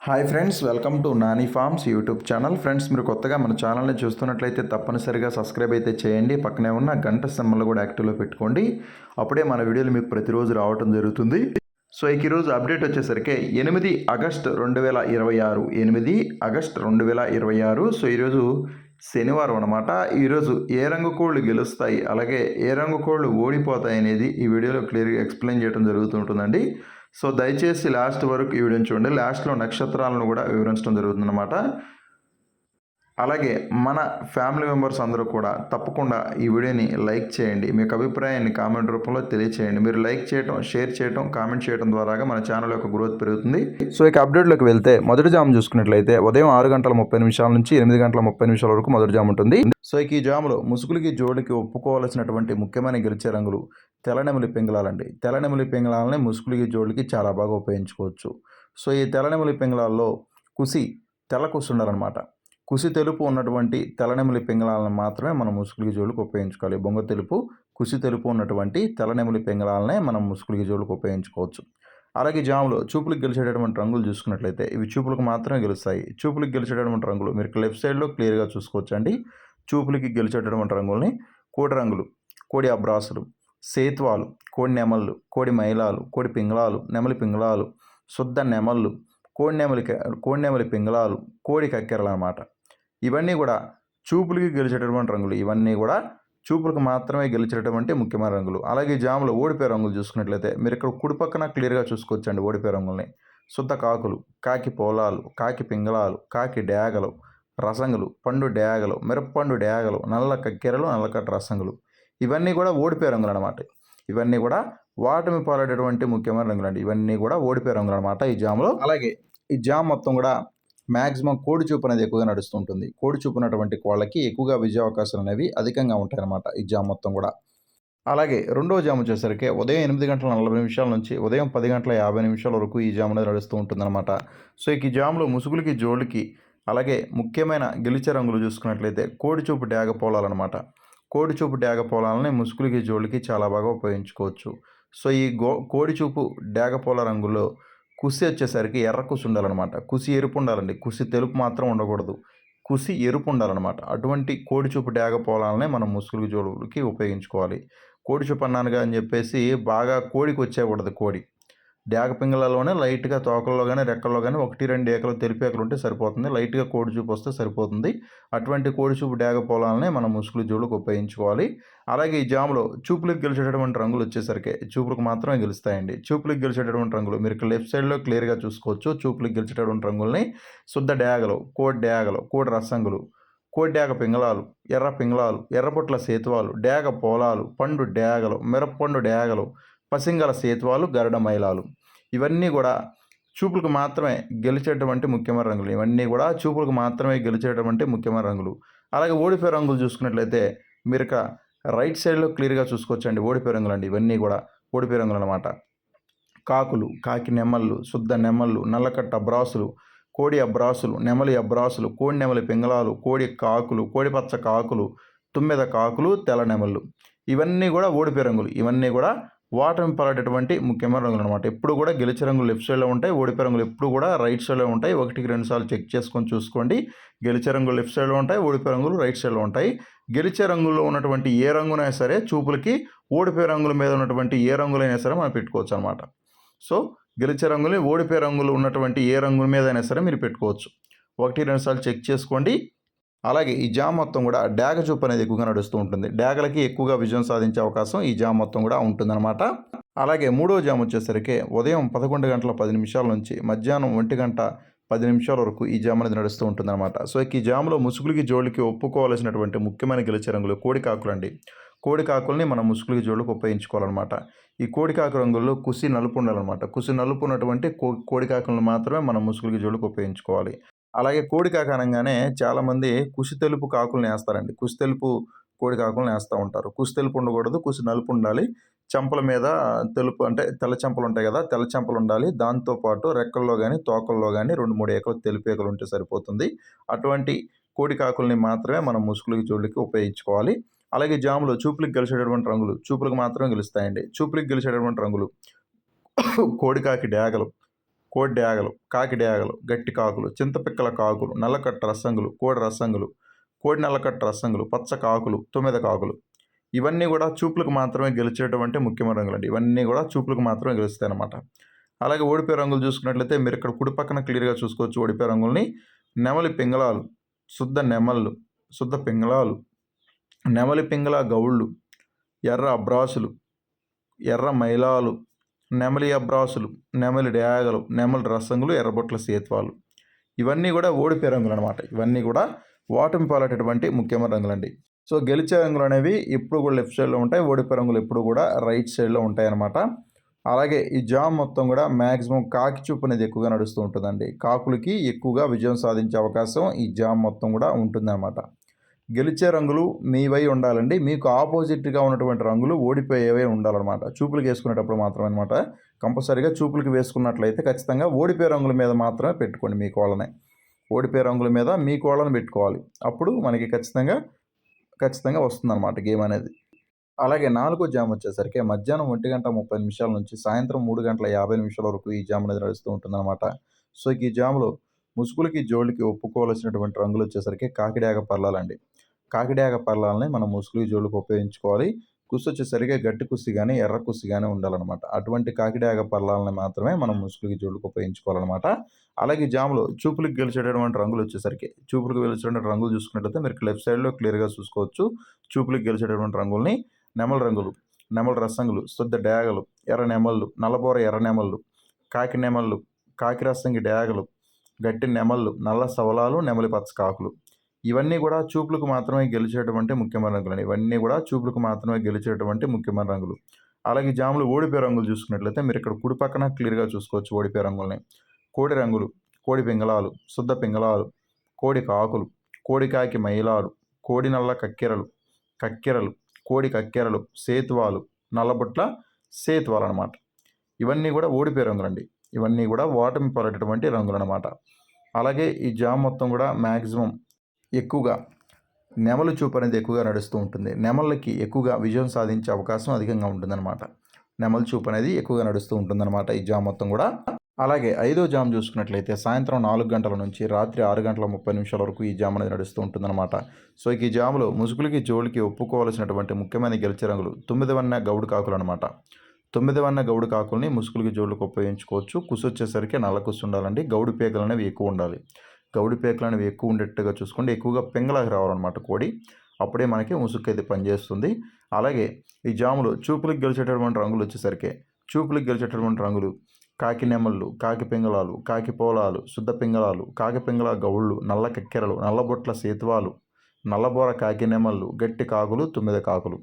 Hi friends, welcome to Nani forms YouTube channel. Friends, మీరు కొత్తగా మన ఛానల్ని చూస్తున్నట్లయితే తప్పనిసరిగా సబ్స్క్రైబ్ అయితే చేయండి. పక్కనే ఉన్న గంట సింబల్ కూడా యాక్టివ్లో పెట్టుకోండి. అప్పుడే మన వీడియోలు మీకు ప్రతిరోజు రావడం జరుగుతుంది. సో ఈరోజు అప్డేట్ వచ్చేసరికి 8 ఆగస్ట్ 2026 8 ఆగస్ట్ 2026. సో ఈరోజు శనివారం అనమాట. ఈరోజు ఏ రంగు కోళ్ళు గెలుస్తాయి, అలాగే ఏ రంగు కోళ్ళు ఓడిపోతాయి అనేది ఈ వీడియోలో క్లియర్గా ఎక్స్ప్లెయిన్ చేయడం జరుగుతుంటుందండి. సో దయచేసి లాస్ట్ వరకు ఈ వీడియోని చూడండి. లాస్ట్లో నక్షత్రాలను కూడా వివరించడం జరుగుతుందన్నమాట. అలాగే మన ఫ్యామిలీ మెంబర్స్ అందరూ కూడా తప్పకుండా ఈ వీడియోని లైక్ చేయండి. మీకు అభిప్రాయాన్ని కామెంట్ రూపంలో తెలియచేయండి. మీరు లైక్ చేయడం, షేర్ చేయడం, కామెంట్ చేయడం ద్వారా మన ఛానల్ యొక్క గ్రోత్ పెరుగుతుంది. సో ఇక అప్డేట్లోకి వెళ్తే మొదటి జామ్ చూసుకున్నట్లయితే ఉదయం 6:30 నుంచి 8:30 వరకు మొదటి జామ్ ఉంటుంది. సో ఇక ఈ జాములో ముసుగులకి జోడికి ఒప్పుకోవాల్సినటువంటి ముఖ్యమైన గెలిచే రంగులు తెల్లనెమలి పింగళాలండి. తెల్లనెమలి పింగళాలని ముసుగులకి జోడికి చాలా బాగా ఉపయోగించుకోవచ్చు. సో ఈ తెల్లనెమలి పింగళాల్లో తెల్ల కుసి ఉండాలన్నమాట. కుసి తెలుపు ఉన్నటువంటి తెల్లనెమలి పింగళాలను మాత్రమే మనం ముసుగులకి జోళ్ళకి ఉపయోగించుకోవాలి. బొంగ తెలుపు, కుసి తెలుపు ఉన్నటువంటి తెల్లనెమలి పింగళాలనే మనం ముసుగులకి జోళ్ళకి ఉపయోగించుకోవచ్చు. అలాగే జాములో చూపులకు గెలిచేటటువంటి రంగులు చూసుకున్నట్లయితే ఇవి చూపులకు మాత్రమే గెలుస్తాయి. చూపులకు గెలిచేటటువంటి రంగులు మీరు లెఫ్ట్ సైడ్లో క్లియర్గా చూసుకోవచ్చు అండి. చూపులకి గెలిచేటటువంటి రంగుల్ని కోడి రంగులు, కోడి అబ్రాసులు, సేత్వాలు, కోడి నెమళ్ళు, కోడి మైలాలు, కోడి పింగళాలు, నెమలి పింగళాలు, శుద్ధ నెమళ్ళు, కోడి నెమలి పింగళాలు, కోడి కక్కెరలు అన్నమాట. ఇవన్నీ కూడా చూపులకి గెలిచేటటువంటి రంగులు. ఇవన్నీ కూడా చూపులకు మాత్రమే గెలిచేటటువంటి ముఖ్యమైన రంగులు. అలాగే జాములో ఓడిపోయే రంగులు చూసుకున్నట్లయితే మీరు ఇక్కడ కుడి పక్కన క్లియర్గా చూసుకోవచ్చండి ఓడిపోయే రంగుల్ని. శుద్ధ కాకులు, కాకి పోలాలు, కాకి పింగళాలు, కాకి డేగలు, రసంగులు, పండు డేగలు, మిరప్పండు డేగలు, నల్ల కక్కెరలు, నల్లకట్ట రసంగులు, ఇవన్నీ కూడా ఓడిపోయే రంగులు అనమాట. ఇవన్నీ కూడా వాటమి పాలేటటువంటి ముఖ్యమైన రంగులు అండి. ఇవన్నీ కూడా ఓడిపోయే రంగులు అనమాట ఈ జాములో. అలాగే ఈ జామ్ మొత్తం కూడా మ్యాక్సిమం కోడి చూపు అనేది ఎక్కువగా నడుస్తుంటుంది. కోడి చూపు ఉన్నటువంటి కోళ్ళకి ఎక్కువగా విజయ అవకాశాలు అనేవి అధికంగా ఉంటాయి అన్నమాట ఈ జామ్ మొత్తం కూడా. అలాగే రెండవ జామ్ వచ్చేసరికి ఉదయం 8:40 నుంచి ఉదయం 10:50 వరకు ఈ జామ్ అనేది నడుస్తూ ఉంటుందన్నమాట. సో ఈ జామ్లో ముసుగులకి జోళ్ళకి అలాగే ముఖ్యమైన గెలిచే రంగులు చూసుకున్నట్లయితే కోడి చూపు డ్యాగ పోలాలన్నమాట. కోడి చూపు డ్యాగ పోలాలని ముసుగులకి జోళ్ళకి చాలా బాగా ఉపయోగించుకోవచ్చు. సో ఈ కోడి చూపు డ్యాగ పోల రంగులో కుసి వచ్చేసరికి ఎర్ర కుసి ఉండాలన్నమాట. కుసి ఎరుపు ఉండాలండి. కుసి తెలుపు మాత్రం ఉండకూడదు. కుసి ఎరుపు ఉండాలన్నమాట. అటువంటి కోడి చూపు డ్యాగ పోలాలనే మనం ముసుగులకి జోళ్ళకి ఉపయోగించుకోవాలి. కోడి చూపు అన్నానుగా అని చెప్పేసి బాగా కోడికి వచ్చేకూడదు. కోడి డ్యాగ పింగళలోనే లైట్గా తోకల్లో కానీ రెక్కల్లో కానీ 1-2 ఏకలు తెలిపి ఏకలు ఉంటే సరిపోతుంది. లైట్గా కోడి చూపు వస్తే సరిపోతుంది. అటువంటి కోడి చూపు డ్యాగ పోలాలనే మనం ముసుగుల జోళ్ళకి ఉపయోగించుకోవాలి. అలాగే ఈ జాములో చూపులకు గెలిచేటటువంటి రంగులు వచ్చేసరికి చూపులకు మాత్రమే గెలుస్తాయండి. చూపులకు గెలిచేటటువంటి రంగులు మీరు లెఫ్ట్ సైడ్లో క్లియర్గా చూసుకోవచ్చు. చూపులకు గెలిచేటటువంటి రంగుల్ని శుద్ధ డ్యాగలు, కోడి రసంగులు, కోడి డ్యాగ పింగళాలు, ఎర్ర పింగళాలు, ఎర్రపొట్ల సేతువాలు, డ్యాగ పోలాలు, పండు డ్యాగలు, మిరప్పండు డ్యాగలు, పసింగల సేతువాలు, గరుడ మైలాలు, ఇవన్నీ కూడా చూపులకు మాత్రమే గెలిచేటువంటి ముఖ్యమైన రంగులు. ఇవన్నీ కూడా చూపులకు మాత్రమే గెలిచేటువంటి ముఖ్యమైన రంగులు. అలాగే ఓడిపోయే రంగులు చూసుకున్నట్లయితే మీరు రైట్ సైడ్లో క్లియర్గా చూసుకోవచ్చండి. ఓడిపోయే రంగులు అండి. ఇవన్నీ కూడా ఓడిపోయే రంగులు అనమాట. కాకులు, కాకి నెమళ్ళు, శుద్ధ నెమళ్ళు, నల్లకట్ట అబ్రాసులు, కోడి అబ్రాసులు, నెమలి అబ్రాసులు, కోడి నెమలి పింగళాలు, కోడి కాకులు, కోడి పచ్చ కాకులు, తుమ్మెద కాకులు, తెల్ల నెమళ్ళు, ఇవన్నీ కూడా ఓడిపోయే రంగులు. ఇవన్నీ కూడా వాటమి పాలేటటువంటి ముఖ్యమైన రంగులు అనమాట. ఎప్పుడు కూడా గెలిచే రంగులు లెఫ్ట్ సైడ్లో ఉంటాయి. ఓడిపోయే రంగులు ఎప్పుడు కూడా రైట్ సైడ్లో ఉంటాయి. 1-2 సార్లు చెక్ చేసుకొని చూసుకోండి. గెలిచే రంగులు లెఫ్ట్ సైడ్లో ఉంటాయి. ఓడిపోయే రంగులు రైట్ సైడ్లో ఉంటాయి. గెలిచే రంగుల్లో ఉన్నటువంటి ఏ రంగునైనా సరే చూపులకి ఓడిపోయే రంగుల మీద ఉన్నటువంటి ఏ రంగులైనా సరే మనం పెట్టుకోవచ్చు అనమాట. సో గెలిచే రంగులు ఓడిపోయే రంగులు ఉన్నటువంటి ఏ రంగుల మీద అయినా సరే మీరు పెట్టుకోవచ్చు. 1-2 సార్లు చెక్ చేసుకోండి. అలాగే ఈ జామ్ మొత్తం కూడా డ్యాగ చూపు అనేది ఎక్కువగా నడుస్తూ ఉంటుంది. డ్యాగలకి ఎక్కువగా విజయం సాధించే అవకాశం ఈ జామ్ మొత్తం కూడా ఉంటుందన్నమాట. అలాగే మూడో జామ్ వచ్చేసరికి ఉదయం 11:10 నుంచి మధ్యాహ్నం 1:10 వరకు ఈ జామ్ అనేది నడుస్తూ ఉంటుందన్నమాట. సో ఈ జామ్లో ముసుగులకి జోళ్ళకి ఒప్పుకోవాల్సినటువంటి ముఖ్యమైన గెలిచే రంగులు కోడి కాకులు అండి. కోడి కాకుల్ని మనం ముసుగులకి జోళ్ళకి ఉపయోగించుకోవాలన్నమాట. ఈ కోడి కాకు రంగుల్లో కుసి నలుపు ఉండాలన్నమాట. కుసి నలుపు ఉన్నటువంటి కోడి కాకులను మాత్రమే మనం ముసుగులకి జోళ్ళకి ఉపయోగించుకోవాలి. అలాగే కోడి కాక అనగానే చాలామంది కుసి తెలుపు కాకులను వేస్తారండి. కుసి తెలుపు కోడి కాకులను వేస్తూ ఉంటారు. కుసి తెలుపు ఉండకూడదు. కుసి నలుపు ఉండాలి. చెంపల మీద తెలుపు అంటే తెల్ల చెంపలు ఉంటాయి కదా, తెల్ల చెంపలు ఉండాలి. దాంతోపాటు రెక్కల్లో కానీ తోకల్లో కానీ 2-3 ఏకలు తెలుపు ఏకలు ఉంటే సరిపోతుంది. అటువంటి కోడి కాకుల్ని మాత్రమే మనం ముసుగులకి జోళ్ళకి ఉపయోగించుకోవాలి. అలాగే జాములో చూపులకు గెలిచేటటువంటి రంగులు చూపులకు మాత్రమే గెలుస్తాయండి. చూపులకు గెలిచేటటువంటి రంగులు కోడికాకి డ్యాగలు, కోడి డ్యాగలు, కాకి డ్యాగలు, గట్టి కాకులు, చింతపిక్కల కాకులు, నల్లకట్ట రసంగులు, కోడి రసంగులు, కోడి నల్లకట్ట రసంగులు, పచ్చ కాకులు, తుమ్మెద కాకులు. ఇవన్నీ కూడా చూపులకు మాత్రమే గెలిచేటువంటి ముఖ్యమైన రంగులండి. ఇవన్నీ కూడా చూపులకు మాత్రమే గెలుస్తాయి అన్నమాట. అలాగే ఓడిపోయే రంగులు చూసుకున్నట్లయితే మీరు ఇక్కడ కుడి పక్కన క్లియర్గా చూసుకోవచ్చు ఓడిపోయే రంగుల్ని. నెమలి పింగళాలు, శుద్ధ నెమళ్ళు, శుద్ధ పింగళాలు, నెమలి పింగళ గౌళ్ళు, ఎర్ర అబ్రాసులు, ఎర్ర మైలాలు, నెమలి అబ్రాసులు, నెమలి డ్యాగలు, నెమలి రసంగులు, ఎర్రబొట్ల సేత్వాలు. ఇవన్నీ కూడా ఓడిపోయే రంగులు అనమాట. ఇవన్నీ కూడా ఓటమి పాలైనటువంటి ముఖ్యమైన రంగులండి. సో గెలిచే రంగులు అనేవి ఎప్పుడు కూడా లెఫ్ట్ సైడ్లో ఉంటాయి, ఓడిపోయే రంగులు ఎప్పుడు కూడా రైట్ సైడ్లో ఉంటాయి అన్నమాట. అలాగే ఈ జామ్ మొత్తం కూడా మ్యాక్సిమం కాకి చూపు అనేది ఎక్కువగా నడుస్తూ ఉంటుందండి. కాకులకి ఎక్కువగా విజయం సాధించే అవకాశం ఈ జామ్ మొత్తం కూడా ఉంటుందన్నమాట. గెలిచే రంగులు మీవై ఉండాలండి. మీకు ఆపోజిట్గా ఉన్నటువంటి రంగులు ఓడిపోయేవే ఉండాలన్నమాట. చూపులకు వేసుకునేటప్పుడు మాత్రమే అనమాట. కంపల్సరీగా చూపులకు వేసుకున్నట్లయితే ఖచ్చితంగా ఓడిపోయే రంగుల మీద మాత్రమే పెట్టుకోండి మీ కోళ్ళని. ఓడిపోయే రంగుల మీద మీ కోళ్ళని పెట్టుకోవాలి. అప్పుడు మనకి ఖచ్చితంగా వస్తుందన్నమాట గేమ్ అనేది. అలాగే 4వ జామ్ వచ్చేసరికి మధ్యాహ్నం 1:30 నుంచి సాయంత్రం 3:50 వరకు ఈ జామ్ అనేది నడుస్తూ ఉంటుందన్నమాట. సో ఈ జామ్లో ముసుగులకి జోళ్ళకి ఒప్పుకోవాల్సినటువంటి రంగులు వచ్చేసరికి కాకిడాగ పర్లాలండి. కాకిడాగ పర్లాలని మనం ముసుగులకి జోళ్ళకి ఉపయోగించుకోవాలి. కుస్సు వచ్చేసరికి గట్టి కుస్సి కానీ ఎర్ర కుస్సి కానీ ఉండాలన్నమాట. అటువంటి కాకిడాగ పర్లాలని మాత్రమే మనం ముసుగులకి జోళ్ళకి ఉపయోగించుకోవాలన్నమాట. అలాగే జామ్లో చూపులకు గెలిచేటటువంటి రంగులు వచ్చేసరికి చూపులకు గెలిచేటువంటి రంగులు చూసుకున్నట్లయితే మీరు లెఫ్ట్ సైడ్లో క్లియర్గా చూసుకోవచ్చు. చూపులకు గెలిచేటటువంటి రంగుల్ని నెమల రంగులు, నెమల రసంగులు, శుద్ధ డ్యాగలు, ఎర్ర నెమళ్ళు, నల్లబోర ఎర్ర నెమళ్ళు, కాకి నెమళ్ళు, కాకి రసంగి డ్యాగలు, గట్టి నెమళ్ళు, నల్ల సవలాలు, నెమలి పచ్చ కాకులు. ఇవన్నీ కూడా చూపులకు మాత్రమే గెలిచేటువంటి ముఖ్యమైన రంగులు. ఇవన్నీ కూడా చూపులకు మాత్రమే గెలిచేటువంటి ముఖ్యమైన రంగులు. అలాగే జాములు ఓడిపోయే రంగులు చూసుకున్నట్లయితే మీరు ఇక్కడ కుడి పక్కన క్లియర్గా చూసుకోవచ్చు ఓడిపోయే రంగుల్ని. కోడి రంగులు, కోడి పింగళాలు, శుద్ధ పింగళాలు, కోడి కాకులు, కోడి కాకి మైలాడు, కోడి నల్ల కక్కెరలు, కోడి కక్కెరలు, సేతువాలు, నల్లబొట్ల సేతువాలు అనమాట. ఇవన్నీ కూడా ఓడిపోయే రంగులండి. ఇవన్నీ కూడా ఓటమి పాలైనటువంటి రంగులు అనమాట. అలాగే ఈ జామ్ మొత్తం కూడా మ్యాక్సిమం ఎక్కువగా నెమలి చూపు అనేది ఎక్కువగా నడుస్తూ ఉంటుంది. నెమళ్ళకి ఎక్కువగా విజయం సాధించే అవకాశం అధికంగా ఉంటుందన్నమాట. నెమలి చూపు అనేది ఎక్కువగా నడుస్తూ ఉంటుందన్నమాట ఈ జామ్ మొత్తం కూడా. అలాగే 5వ జామ్ చూసుకున్నట్లయితే సాయంత్రం 4 గంటల నుంచి రాత్రి 6:30 వరకు ఈ జామ్ అనేది నడుస్తూ ఉంటుందన్నమాట. సో ఈ జాములో ముసుగులకి జోళ్ళకి ఒప్పుకోవాల్సినటువంటి ముఖ్యమైన గెలిచే రంగులు 9 వన్న గౌడు కాకులు అనమాట. 9 వన్న గౌడు కాకుల్ని ముసుగులకి జోళ్ళకి ఉపయోగించుకోవచ్చు. కుసు వచ్చేసరికి నల్ల కుసు ఉండాలండి. గౌడు పేకలు అనేవి ఎక్కువ ఉండాలి. గౌడి పేకలు అనేవి ఎక్కువ ఉండేట్టుగా చూసుకోండి. ఎక్కువగా పెంగళాకి రావాలన్నమాట కోడి. అప్పుడే మనకి ముసుగు అయితే పనిచేస్తుంది. అలాగే ఈ జాములో చూపులకు గెలిచేటటువంటి రంగులు వచ్చేసరికి చూపులకు గెలిచేటటువంటి రంగులు కాకి నెమళ్ళు, కాకి పింగళాలు, కాకి పోలాలు, శుద్ధ పింగళాలు, కాకి పింగళ గౌళ్ళు, నల్ల కక్కెరలు, నల్లబొట్ల సేతువాలు, నల్లబోర కాకి నెమళ్ళు, గట్టి కాకులు, తుమ్మెద కాకులు.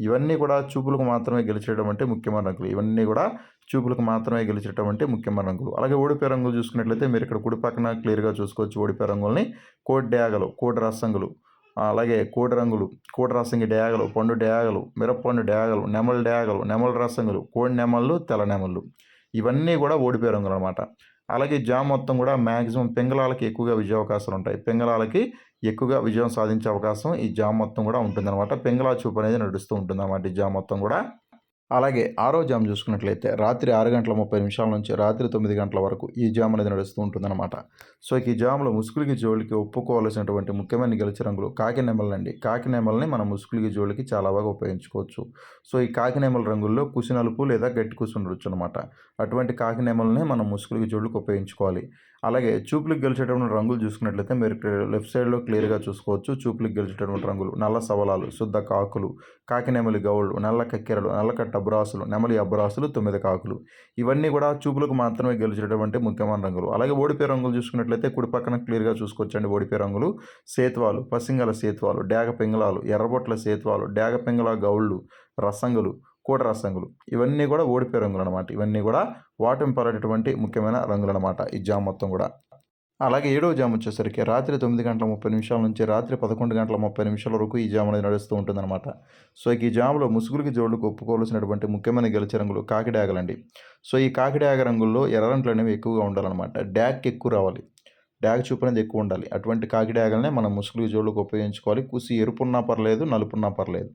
ఇవన్నీ కూడా చూపులకు మాత్రమే గెలిచేటటువంటి ముఖ్యమైన రంగులు. ఇవన్నీ కూడా చూపులకు మాత్రమే గెలిచేటటువంటి ముఖ్యమైన రంగులు. అలాగే ఓడిపోయే రంగులు చూసుకున్నట్లయితే మీరు ఇక్కడ కుడి పక్కన క్లియర్గా చూసుకోవచ్చు ఓడిపోయే రంగుల్ని. కోడి డ్యాగలు, కోడి రసంగులు, అలాగే కోడి రంగులు, కోడి రసంగి డ్యాగలు, పండు డ్యాగలు, మిరప్పండు డ్యాగలు, నెమల రసంగులు, కోడి నెమళ్ళు, తెల్ల నెమళ్ళు. ఇవన్నీ కూడా ఓడిపోయే రంగులు అనమాట. అలాగే జామ్ మొత్తం కూడా మ్యాక్సిమం పింగళాలకి ఎక్కువగా విజయ అవకాశాలు ఉంటాయి. పింగళాలకి ఎక్కువగా విజయం సాధించే అవకాశం ఈ జామ్ మొత్తం కూడా ఉంటుందన్నమాట. పింగళా చూపు అనేది నడుస్తూ ఉంటుందన్నమాట ఈ జామ్ మొత్తం కూడా. అలాగే 6వ జామ్ చూసుకున్నట్లయితే రాత్రి 6:30 నుంచి రాత్రి 9 గంటల వరకు ఈ జామ్ అనేది నడుస్తూ ఉంటుందన్నమాట. సో ఈ జామ్లో ముసుగులకి జోళ్ళకి ఒప్పుకోవాల్సినటువంటి ముఖ్యమైన గెలిచే రంగులు కాకి నెమలండి. కాకి నెమల్ని మనం ముసుగులకి జోళ్ళకి చాలా బాగా ఉపయోగించుకోవచ్చు. సో ఈ కాకి నెమల రంగుల్లో కుసి నలుపు లేదా గట్టి కుసి ఉండొచ్చు అనమాట. అటువంటి కాకి నెమల్ని మనం ముసుగులకి జోళ్ళకి ఉపయోగించుకోవాలి. అలాగే చూపులకు గెలిచేటటువంటి రంగులు చూసుకున్నట్లయితే మీరు లెఫ్ట్ సైడ్లో క్లియర్గా చూసుకోవచ్చు. చూపులకు గెలిచేటటువంటి రంగులు నల్ల సవలాలు, శుద్ధ కాకులు, కాకి నెమలి గౌళ్ళు, నల్ల కక్కెరలు, నల్లకట్ట అబ్రాసులు, నెమలి అబ్రాసులు, తుమ్మెద కాకులు. ఇవన్నీ కూడా చూపులకు మాత్రమే గెలిచేటటువంటి ముఖ్యమైన రంగులు. అలాగే ఓడిపోయే రంగులు చూసుకున్నట్లయితే కుడి పక్కన క్లియర్గా చూసుకోవచ్చండి ఓడిపోయే రంగులు. సేతువాలు, పసింగల సేతువాలు, డ్యాగ పింగళాలు, ఎర్రబొట్ల సేతువాలు, డ్యాగ పింగళ గౌళ్ళు, రసంగులు, కోట రసంగులు. ఇవన్నీ కూడా ఓడిపోయే రంగులు అనమాట. ఇవన్నీ కూడా ఓటమి పాలైనటువంటి ముఖ్యమైన రంగులు అనమాట ఈ జామ్ మొత్తం కూడా. అలాగే 7వ జామ్ వచ్చేసరికి రాత్రి 9:30 నుంచి రాత్రి 11:30 వరకు ఈ జామ్ అనేది నడుస్తూ ఉంటుందన్నమాట. సో ఈ జామ్లో ముసుగులకి జోళ్ళకు ఒప్పుకోవాల్సినటువంటి ముఖ్యమైన గెలిచే రంగులు కాకిడాగలండి. సో ఈ కాకిడాగ రంగుల్లో ఎర్రంట్లు అనేవి ఎక్కువగా ఉండాలన్నమాట. డ్యాగ్ ఎక్కువ రావాలి. డ్యాగ్ చూపు అనేది ఎక్కువ ఉండాలి. అటువంటి కాకిడాగలనే మనం ముసుగులకి జోళ్ళకు ఉపయోగించుకోవాలి. కుసి ఎరుపున్నా పర్లేదు, నలుపున్నా పర్లేదు.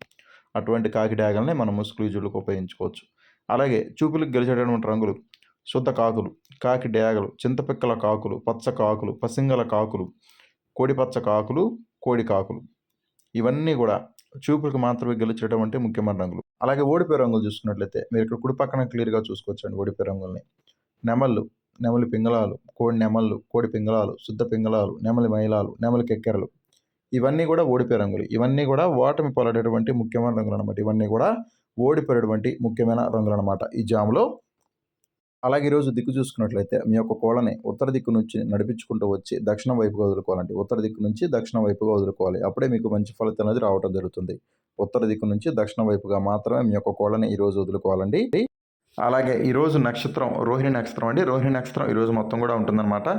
అటువంటి కాకిడాగలనే మనం ముసుగులకి జోళ్ళకు ఉపయోగించుకోవచ్చు. అలాగే చూపులకు గెలిచేటటువంటి రంగులు శుద్ధ కాకులు, కాకి డేగలు, చింతపిక్కల కాకులు, పచ్చ కాకులు, పసింగల కాకులు, కోడిపచ్చ కాకులు, కోడి కాకులు. ఇవన్నీ కూడా చూపులకు మాత్రమే గెలిచేటువంటి ముఖ్యమైన రంగులు. అలాగే ఓడిపోయే రంగులు చూసుకున్నట్లయితే మీరు ఇక్కడ కుడి పక్కన క్లియర్గా చూసుకోవచ్చండి ఓడిపోయే రంగుల్ని. నెమళ్ళు, నెమలి పింగళాలు, కోడి నెమళ్ళు, కోడి పింగళాలు, శుద్ధ పింగళాలు, నెమలి మైలాలు, నెమలి కెక్కెరలు. ఇవన్నీ కూడా ఓడిపోయే రంగులు. ఇవన్నీ కూడా ఓటమి పాలైనటువంటి ముఖ్యమైన రంగులు అనమాట. ఇవన్నీ కూడా ఓడిపోయేటువంటి ముఖ్యమైన రంగులు అనమాట ఈ జాములో. అలాగే ఈరోజు దిక్కు చూసుకున్నట్లయితే మీ యొక్క కోళ్ళని ఉత్తర దిక్కు నుంచి నడిపించుకుంటూ వచ్చి దక్షిణం వైపుగా వదులుకోవాలండి. ఉత్తర దిక్కు నుంచి దక్షిణం వైపుగా వదులుకోవాలి. అప్పుడే మీకు మంచి ఫలితం అనేది రావడం జరుగుతుంది. ఉత్తర దిక్కు నుంచి దక్షిణం వైపుగా మాత్రమే మీ యొక్క కోళ్ళని ఈరోజు వదులుకోవాలండి. అలాగే ఈరోజు నక్షత్రం రోహిణి నక్షత్రం అండి. రోహిణి నక్షత్రం ఈరోజు మొత్తం కూడా ఉంటుందన్నమాట.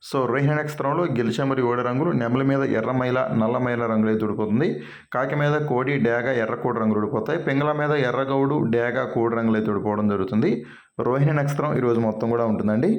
సో రోహిణి నక్షత్రంలో గెలిచే మరియు ఓడి రంగులు నెమలి మీద ఎర్ర మైల, నల్ల మైల రంగులు అయితే ఉడిపోతుంది. కాకి మీద కోడి, డేగ, ఎర్ర కోడి రంగులు ఉడిపోతాయి. పింగళ మీద ఎర్రగౌడు, డేగ, కోడి రంగులు అయితే ఉడిపోవడం జరుగుతుంది. రోహిణి నక్షత్రం ఈరోజు మొత్తం కూడా ఉంటుందండి.